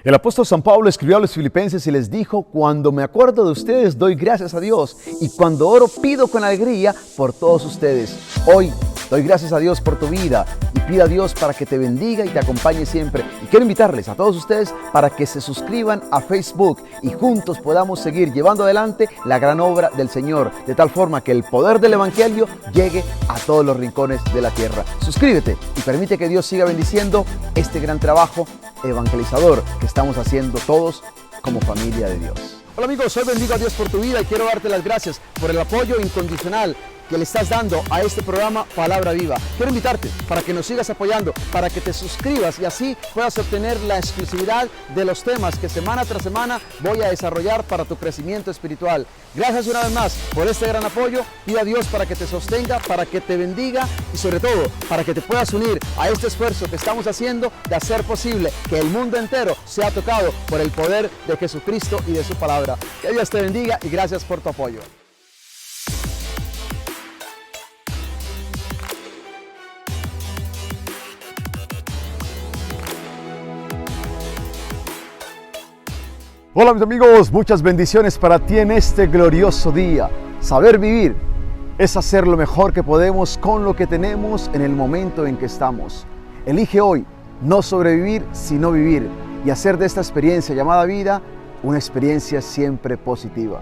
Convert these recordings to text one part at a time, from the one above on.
El apóstol San Pablo escribió a los filipenses y les dijo: cuando me acuerdo de ustedes doy gracias a Dios, y cuando oro pido con alegría por todos ustedes. Hoy doy gracias a Dios por tu vida y pido a Dios para que te bendiga y te acompañe siempre. Y quiero invitarles a todos ustedes para que se suscriban a Facebook y juntos podamos seguir llevando adelante la gran obra del Señor, de tal forma que el poder del Evangelio llegue a todos los rincones de la tierra. Suscríbete y permite que Dios siga bendiciendo este gran trabajo evangelizador que estamos haciendo todos como familia de Dios. Hola amigos, hoy bendigo a Dios por tu vida y quiero darte las gracias por el apoyo incondicional que le estás dando a este programa Palabra Viva. Quiero invitarte para que nos sigas apoyando, para que te suscribas y así puedas obtener la exclusividad de los temas que semana tras semana voy a desarrollar para tu crecimiento espiritual. Gracias una vez más por este gran apoyo. Pido a Dios para que te sostenga, para que te bendiga y sobre todo para que te puedas unir a este esfuerzo que estamos haciendo de hacer posible que el mundo entero sea tocado por el poder de Jesucristo y de su palabra. Que Dios te bendiga y gracias por tu apoyo. Hola mis amigos, muchas bendiciones para ti en este glorioso día. Saber vivir es hacer lo mejor que podemos con lo que tenemos en el momento en que estamos. Elige hoy no sobrevivir, sino vivir y hacer de esta experiencia llamada vida una experiencia siempre positiva.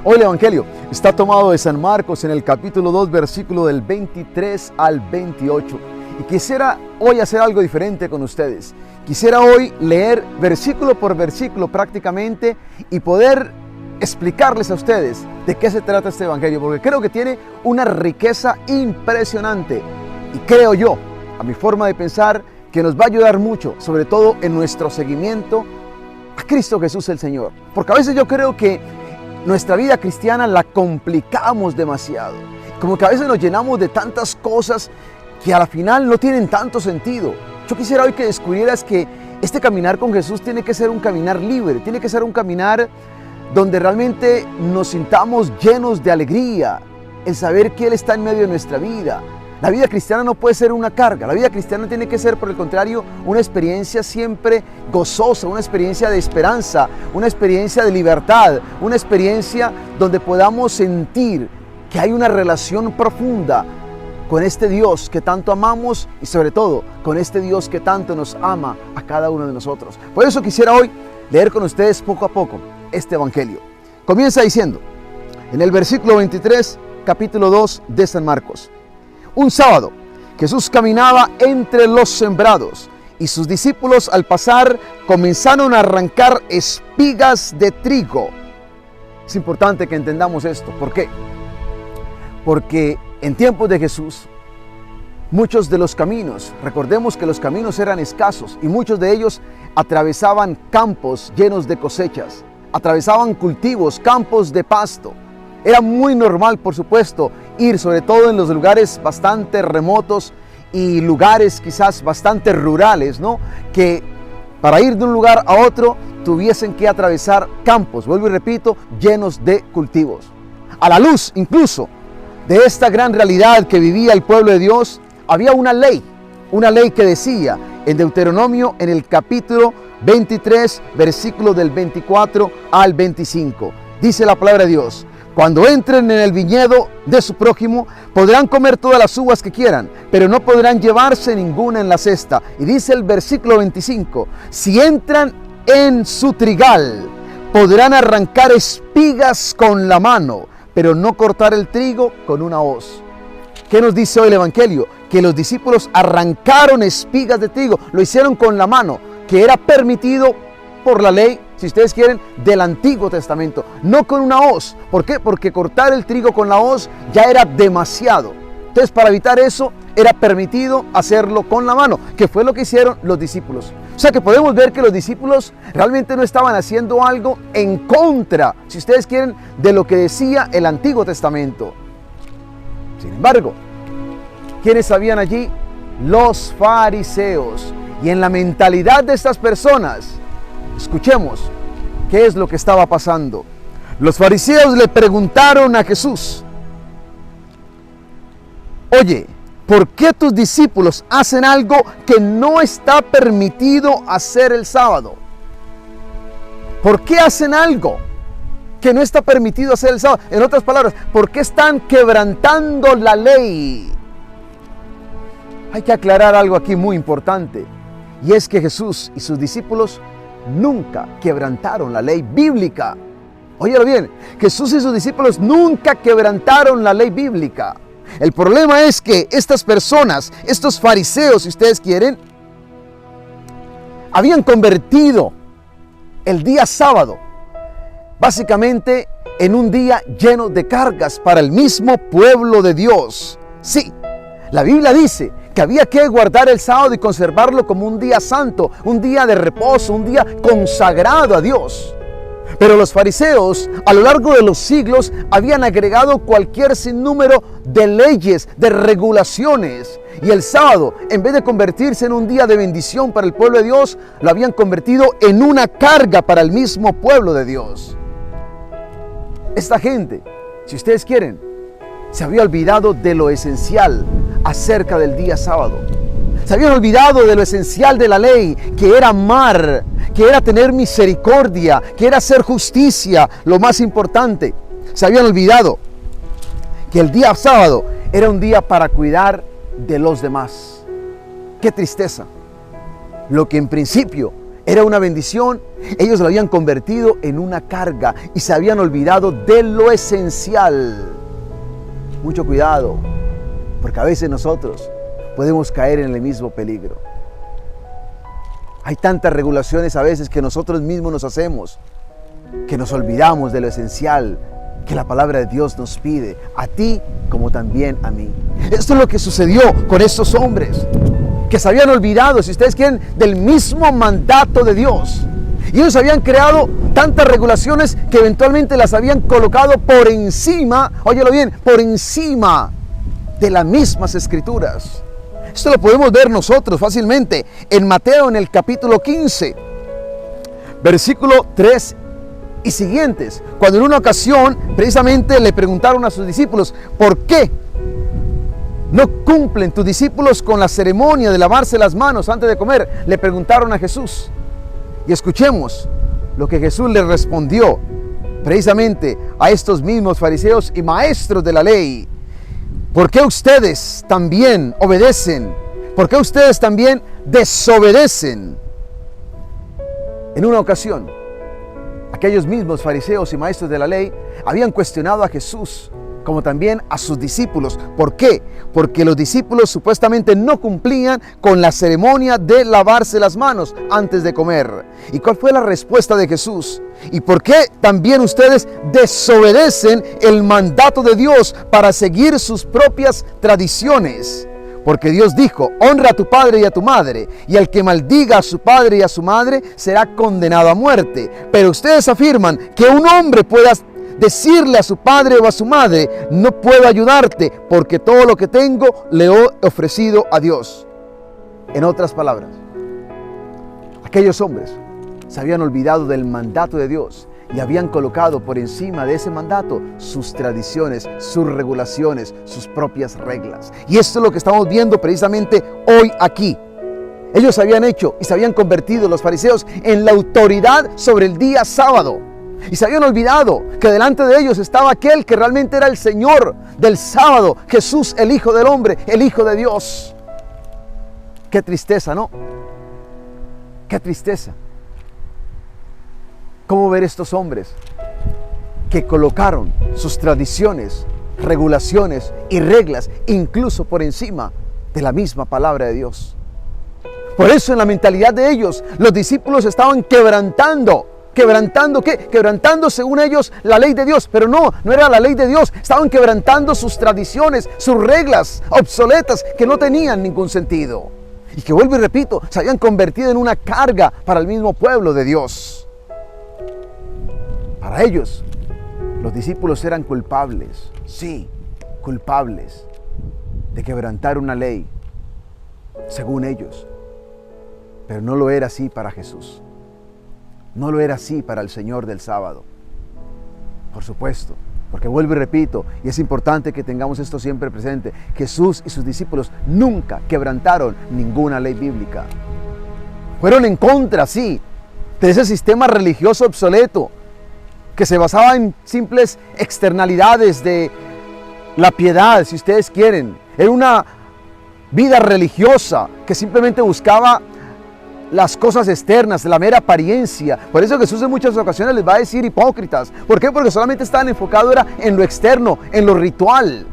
Hoy el Evangelio está tomado de San Marcos en el capítulo 2, versículo del 23 al 28. Y quisiera hoy hacer algo diferente con ustedes. Quisiera hoy leer versículo por versículo prácticamente y poder explicarles a ustedes de qué se trata este evangelio, porque creo que tiene una riqueza impresionante y creo yo, a mi forma de pensar, que nos va a ayudar mucho, sobre todo en nuestro seguimiento a Cristo Jesús el Señor. Porque a veces yo creo que nuestra vida cristiana la complicamos demasiado, como que a veces nos llenamos de tantas cosas que a la final no tienen tanto sentido. Yo quisiera hoy que descubrieras que este caminar con Jesús tiene que ser un caminar libre, tiene que ser un caminar donde realmente nos sintamos llenos de alegría, el saber que Él está en medio de nuestra vida. La vida cristiana no puede ser una carga, la vida cristiana tiene que ser, por el contrario, una experiencia siempre gozosa, una experiencia de esperanza, una experiencia de libertad, una experiencia donde podamos sentir que hay una relación profunda con este Dios que tanto amamos y sobre todo con este Dios que tanto nos ama a cada uno de nosotros. Por eso quisiera hoy leer con ustedes poco a poco este evangelio. Comienza diciendo, en el versículo 23, capítulo 2 de San Marcos: un sábado, Jesús caminaba entre los sembrados y sus discípulos al pasar comenzaron a arrancar espigas de trigo. Es importante que entendamos esto. ¿Por qué? Porque en tiempos de Jesús, muchos de los caminos, recordemos que los caminos eran escasos y muchos de ellos atravesaban campos llenos de cosechas, atravesaban cultivos, campos de pasto. Era muy normal, por supuesto, ir sobre todo en los lugares bastante remotos y lugares quizás bastante rurales, ¿no? Que para ir de un lugar a otro tuviesen que atravesar campos, vuelvo y repito, llenos de cultivos. A la luz incluso de esta gran realidad que vivía el pueblo de Dios, había una ley que decía en Deuteronomio en el capítulo 23, versículo del 24 al 25. Dice la palabra de Dios: cuando entren en el viñedo de su prójimo, podrán comer todas las uvas que quieran, pero no podrán llevarse ninguna en la cesta. Y dice el versículo 25, si entran en su trigal, podrán arrancar espigas con la mano, pero no cortar el trigo con una hoz. ¿Qué nos dice hoy el Evangelio? Que los discípulos arrancaron espigas de trigo, lo hicieron con la mano, que era permitido por la ley, si ustedes quieren, del Antiguo Testamento, no con una hoz. ¿Por qué? Porque cortar el trigo con la hoz ya era demasiado. Entonces, para evitar eso, era permitido hacerlo con la mano, que fue lo que hicieron los discípulos. O sea que podemos ver que los discípulos realmente no estaban haciendo algo en contra, si ustedes quieren, de lo que decía el Antiguo Testamento. Sin embargo, ¿quiénes habían allí? Los fariseos. Y en la mentalidad de estas personas, escuchemos qué es lo que estaba pasando. Los fariseos le preguntaron a Jesús: oye, ¿por qué tus discípulos hacen algo que no está permitido hacer el sábado? ¿Por qué hacen algo que no está permitido hacer el sábado? En otras palabras, ¿por qué están quebrantando la ley? Hay que aclarar algo aquí muy importante, y es que Jesús y sus discípulos nunca quebrantaron la ley bíblica. Óyelo bien, Jesús y sus discípulos nunca quebrantaron la ley bíblica. El problema es que estas personas, estos fariseos, si ustedes quieren, habían convertido el día sábado básicamente en un día lleno de cargas para el mismo pueblo de Dios. Sí, la Biblia dice que había que guardar el sábado y conservarlo como un día santo, un día de reposo, un día consagrado a Dios. Pero los fariseos, a lo largo de los siglos, habían agregado cualquier sinnúmero de leyes, de regulaciones. Y el sábado, en vez de convertirse en un día de bendición para el pueblo de Dios, lo habían convertido en una carga para el mismo pueblo de Dios. Esta gente, si ustedes quieren, se había olvidado de lo esencial acerca del día sábado. Se habían olvidado de lo esencial de la ley, que era amar, que era tener misericordia, que era hacer justicia, lo más importante. Se habían olvidado que el día sábado era un día para cuidar de los demás. ¡Qué tristeza! Lo que en principio era una bendición, ellos lo habían convertido en una carga y se habían olvidado de lo esencial. Mucho cuidado, porque a veces nosotros podemos caer en el mismo peligro. Hay tantas regulaciones a veces que nosotros mismos nos hacemos, que nos olvidamos de lo esencial que la palabra de Dios nos pide, a ti como también a mí. Esto es lo que sucedió con estos hombres, que se habían olvidado, si ustedes quieren, del mismo mandato de Dios. Y ellos habían creado tantas regulaciones que eventualmente las habían colocado por encima, óyelo bien, por encima de las mismas escrituras. Esto lo podemos ver nosotros fácilmente en Mateo, en el capítulo 15, versículo 3 y siguientes, cuando en una ocasión precisamente le preguntaron a sus discípulos: ¿por qué no cumplen tus discípulos con la ceremonia de lavarse las manos antes de comer? Le preguntaron a Jesús. Y escuchemos lo que Jesús les respondió precisamente a estos mismos fariseos y maestros de la ley. ¿Por qué ustedes también obedecen? ¿Por qué ustedes también desobedecen? En una ocasión, aquellos mismos fariseos y maestros de la ley habían cuestionado a Jesús, como también a sus discípulos. ¿Por qué? Porque los discípulos supuestamente no cumplían con la ceremonia de lavarse las manos antes de comer. ¿Y cuál fue la respuesta de Jesús? ¿Y por qué también ustedes desobedecen el mandato de Dios para seguir sus propias tradiciones? Porque Dios dijo: honra a tu padre y a tu madre, y el que maldiga a su padre y a su madre será condenado a muerte. Pero ustedes afirman que un hombre pueda decirle a su padre o a su madre: no puedo ayudarte porque todo lo que tengo le he ofrecido a Dios. En otras palabras, aquellos hombres se habían olvidado del mandato de Dios y habían colocado por encima de ese mandato sus tradiciones, sus regulaciones, sus propias reglas. Y esto es lo que estamos viendo precisamente hoy aquí. Ellos habían hecho y se habían convertido, los fariseos, en la autoridad sobre el día sábado. Y se habían olvidado que delante de ellos estaba aquel que realmente era el Señor del sábado, Jesús, el Hijo del Hombre, el Hijo de Dios. Qué tristeza, ¿no? Qué tristeza. ¿Cómo ver estos hombres que colocaron sus tradiciones, regulaciones y reglas incluso por encima de la misma palabra de Dios? Por eso en la mentalidad de ellos, los discípulos estaban quebrantando. ¿Quebrantando qué? Quebrantando según ellos la ley de Dios. Pero no era la ley de Dios. Estaban quebrantando sus tradiciones, sus reglas obsoletas que no tenían ningún sentido. Y que, vuelvo y repito, se habían convertido en una carga para el mismo pueblo de Dios. Para ellos, los discípulos eran culpables, sí, culpables de quebrantar una ley, según ellos. Pero no lo era así para Jesús. No lo era así para el Señor del sábado. Por supuesto, porque vuelvo y repito, y es importante que tengamos esto siempre presente, Jesús y sus discípulos nunca quebrantaron ninguna ley bíblica. Fueron en contra, sí, de ese sistema religioso obsoleto que se basaba en simples externalidades de la piedad, si ustedes quieren. Era una vida religiosa que simplemente buscaba las cosas externas, la mera apariencia. Por eso Jesús en muchas ocasiones les va a decir hipócritas. ¿Por qué? Porque solamente estaban enfocados en lo externo, en lo ritual.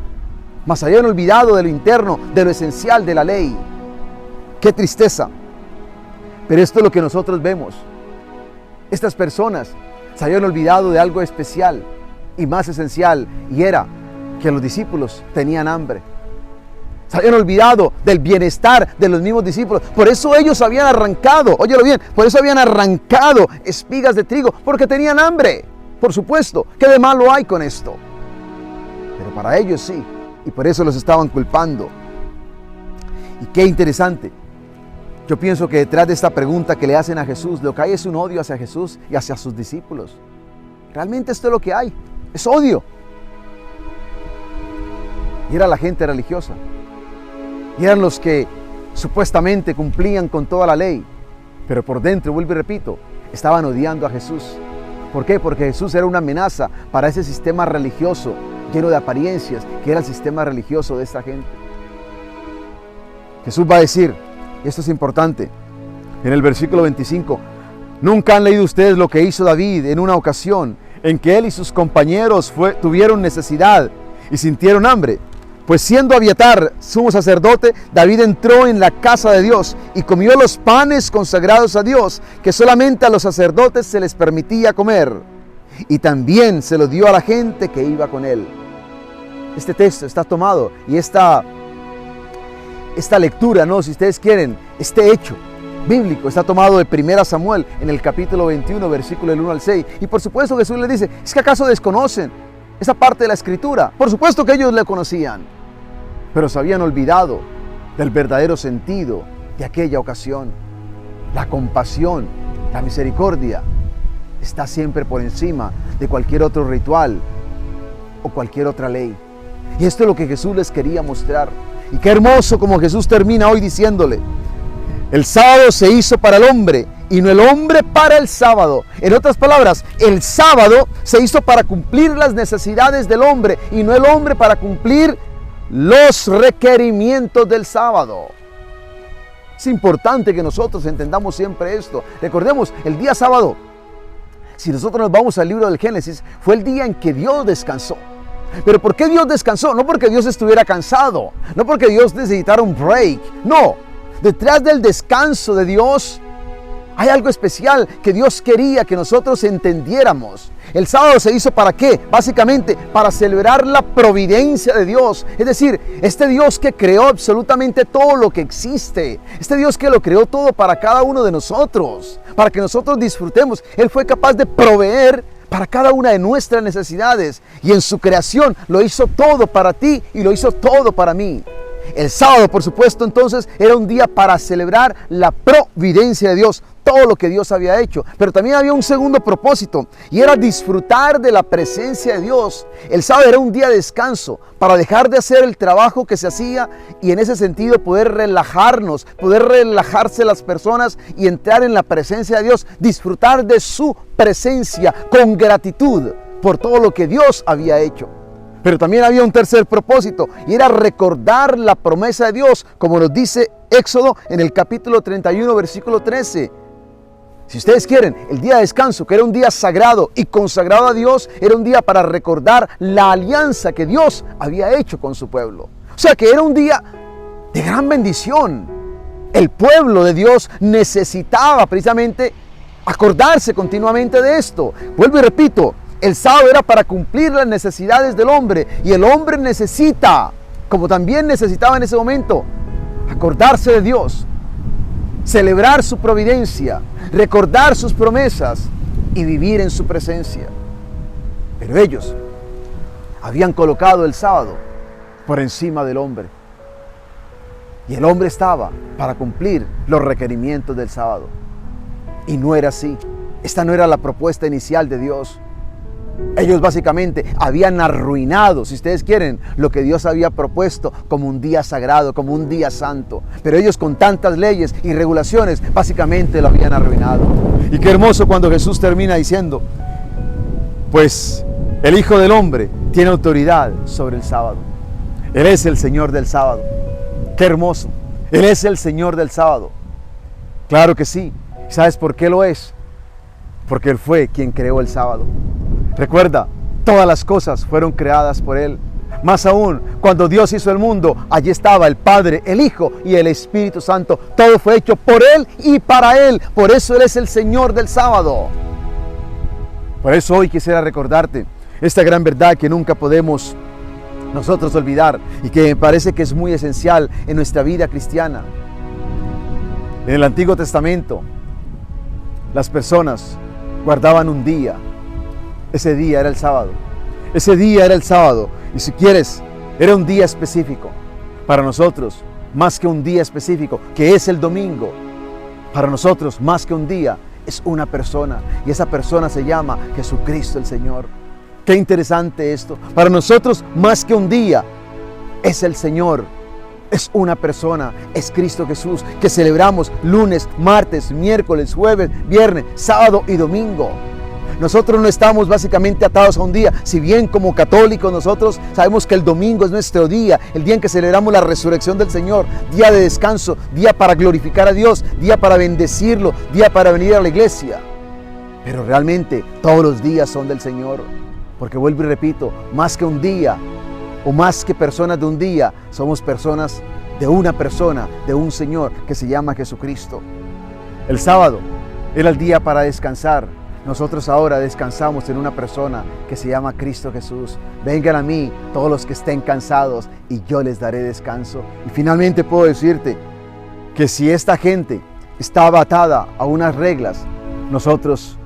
Mas habían olvidado de lo interno, de lo esencial de la ley. ¡Qué tristeza! Pero esto es lo que nosotros vemos. Estas personas se habían olvidado de algo especial y más esencial, y era que los discípulos tenían hambre. Se habían olvidado del bienestar de los mismos discípulos. Por eso ellos habían arrancado, óyelo bien, por eso habían arrancado espigas de trigo, porque tenían hambre. Por supuesto, ¿qué de malo hay con esto? Pero para ellos sí, y por eso los estaban culpando. Y qué interesante. Yo pienso que detrás de esta pregunta que le hacen a Jesús, lo que hay es un odio hacia Jesús y hacia sus discípulos. Realmente esto es lo que hay, es odio. Y era la gente religiosa. Y eran los que supuestamente cumplían con toda la ley. Pero por dentro, vuelvo y repito, estaban odiando a Jesús. ¿Por qué? Porque Jesús era una amenaza para ese sistema religioso lleno de apariencias, que era el sistema religioso de esta gente. Jesús va a decir, y esto es importante, en el versículo 25, ¿nunca han leído ustedes lo que hizo David en una ocasión en que él y sus compañeros tuvieron necesidad y sintieron hambre? Pues siendo Abiatar sumo sacerdote, David entró en la casa de Dios y comió los panes consagrados a Dios, que solamente a los sacerdotes se les permitía comer, y también se lo dio a la gente que iba con él. Este texto está tomado, y esta lectura, si ustedes quieren, este hecho bíblico está tomado de 1 Samuel en el capítulo 21, versículo del 1 al 6. Y por supuesto Jesús les dice, ¿es que acaso desconocen esa parte de la escritura? Por supuesto que ellos le conocían, pero se habían olvidado del verdadero sentido de aquella ocasión. La compasión, la misericordia está siempre por encima de cualquier otro ritual o cualquier otra ley. Y esto es lo que Jesús les quería mostrar. Y qué hermoso como Jesús termina hoy diciéndole, el sábado se hizo para el hombre y no el hombre para el sábado. En otras palabras, el sábado se hizo para cumplir las necesidades del hombre y no el hombre para cumplir los requerimientos del sábado. Es importante que nosotros entendamos siempre esto. Recordemos, el día sábado, si nosotros nos vamos al libro del Génesis, fue el día en que Dios descansó. ¿Pero por qué Dios descansó? No porque Dios estuviera cansado, no porque Dios necesitara un break, no. Detrás del descanso de Dios hay algo especial que Dios quería que nosotros entendiéramos. El sábado se hizo ¿para qué? Básicamente para celebrar la providencia de Dios. Es decir, este Dios que creó absolutamente todo lo que existe. Este Dios que lo creó todo para cada uno de nosotros. Para que nosotros disfrutemos. Él fue capaz de proveer para cada una de nuestras necesidades. Y en su creación lo hizo todo para ti y lo hizo todo para mí. El sábado, por supuesto, entonces era un día para celebrar la providencia de Dios, todo lo que Dios había hecho. Pero también había un segundo propósito y era disfrutar de la presencia de Dios. El sábado era un día de descanso para dejar de hacer el trabajo que se hacía y en ese sentido poder relajarnos, poder relajarse las personas y entrar en la presencia de Dios, disfrutar de su presencia con gratitud por todo lo que Dios había hecho. Pero también había un tercer propósito y era recordar la promesa de Dios, como nos dice Éxodo en el capítulo 31, versículo 13. Si ustedes quieren, el día de descanso, que era un día sagrado y consagrado a Dios, era un día para recordar la alianza que Dios había hecho con su pueblo. O sea que era un día de gran bendición. El pueblo de Dios necesitaba precisamente acordarse continuamente de esto. Vuelvo y repito, el sábado era para cumplir las necesidades del hombre y el hombre necesita, como también necesitaba en ese momento, acordarse de Dios, celebrar su providencia, recordar sus promesas y vivir en su presencia. Pero ellos habían colocado el sábado por encima del hombre y el hombre estaba para cumplir los requerimientos del sábado. Y no era así. Esta no era la propuesta inicial de Dios. Ellos básicamente habían arruinado, si ustedes quieren, lo que Dios había propuesto como un día sagrado, como un día santo. Pero ellos con tantas leyes y regulaciones, básicamente lo habían arruinado. Y qué hermoso cuando Jesús termina diciendo, pues el Hijo del Hombre tiene autoridad sobre el sábado. Él es el Señor del sábado. Qué hermoso. Él es el Señor del sábado. Claro que sí. ¿Sabes por qué lo es? Porque Él fue quien creó el sábado. Recuerda, todas las cosas fueron creadas por Él. Más aún, cuando Dios hizo el mundo, allí estaba el Padre, el Hijo y el Espíritu Santo. Todo fue hecho por Él y para Él. Por eso Él es el Señor del sábado. Por eso hoy quisiera recordarte esta gran verdad que nunca podemos nosotros olvidar y que me parece que es muy esencial en nuestra vida cristiana. En el Antiguo Testamento, las personas guardaban un día. Ese día era el sábado. Ese día era el sábado. Y si quieres, era un día específico. Para nosotros, más que un día específico, que es el domingo. Para nosotros, más que un día, es una persona. Y esa persona se llama Jesucristo el Señor. Qué interesante esto. Para nosotros, más que un día, es el Señor. Es una persona, es Cristo Jesús, que celebramos lunes, martes, miércoles, jueves, viernes, sábado y domingo. Nosotros no estamos básicamente atados a un día. Si bien como católicos nosotros sabemos que el domingo es nuestro día, el día en que celebramos la resurrección del Señor, día de descanso, día para glorificar a Dios, día para bendecirlo, día para venir a la iglesia. Pero realmente todos los días son del Señor. Porque vuelvo y repito, más que un día o más que personas de un día, somos personas de una persona, de un Señor que se llama Jesucristo. El sábado era el día para descansar. Nosotros ahora descansamos en una persona que se llama Cristo Jesús. Vengan a mí todos los que estén cansados y yo les daré descanso. Y finalmente puedo decirte que si esta gente estaba atada a unas reglas, nosotros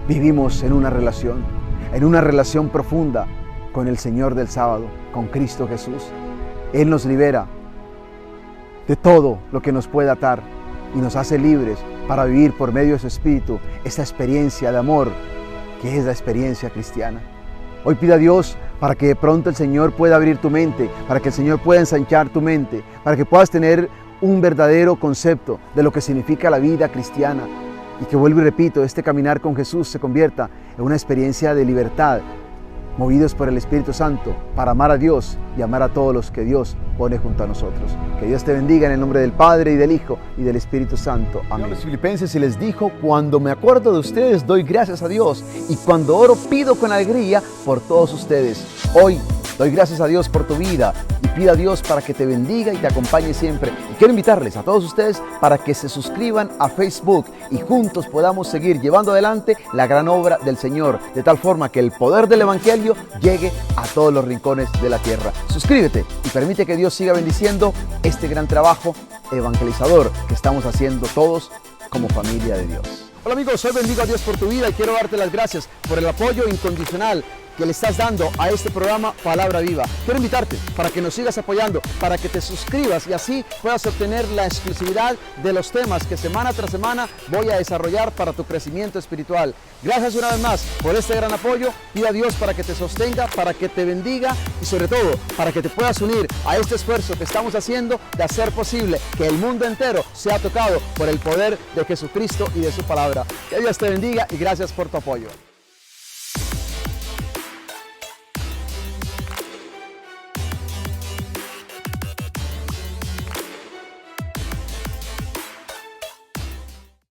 vivimos en una relación profunda con el Señor del sábado, con Cristo Jesús. Él nos libera de todo lo que nos puede atar y nos hace libres para vivir por medio de su Espíritu esta experiencia de amor que es la experiencia cristiana. Hoy pida a Dios para que de pronto el Señor pueda abrir tu mente, para que el Señor pueda ensanchar tu mente, para que puedas tener un verdadero concepto de lo que significa la vida cristiana y que, vuelvo y repito, este caminar con Jesús se convierta en una experiencia de libertad, movidos por el Espíritu Santo para amar a Dios y amar a todos los que Dios pone junto a nosotros. Que Dios te bendiga en el nombre del Padre y del Hijo y del Espíritu Santo. Amén. A los filipenses y les dijo: cuando me acuerdo de ustedes doy gracias a Dios, y cuando oro pido con alegría por todos ustedes. Hoy doy gracias a Dios por tu vida y pido a Dios para que te bendiga y te acompañe siempre. Y quiero invitarles a todos ustedes para que se suscriban a Facebook y juntos podamos seguir llevando adelante la gran obra del Señor, de tal forma que el poder del Evangelio llegue a todos los rincones de la tierra. Suscríbete y permite que Dios siga bendiciendo este gran trabajo evangelizador que estamos haciendo todos como familia de Dios. Hola amigos, hoy bendigo a Dios por tu vida y quiero darte las gracias por el apoyo incondicional que le estás dando a este programa Palabra Viva. Quiero invitarte para que nos sigas apoyando, para que te suscribas y así puedas obtener la exclusividad de los temas que semana tras semana voy a desarrollar para tu crecimiento espiritual. Gracias una vez más por este gran apoyo. Pido a Dios para que te sostenga, para que te bendiga y sobre todo para que te puedas unir a este esfuerzo que estamos haciendo de hacer posible que el mundo entero sea tocado por el poder de Jesucristo y de su palabra. Que Dios te bendiga y gracias por tu apoyo.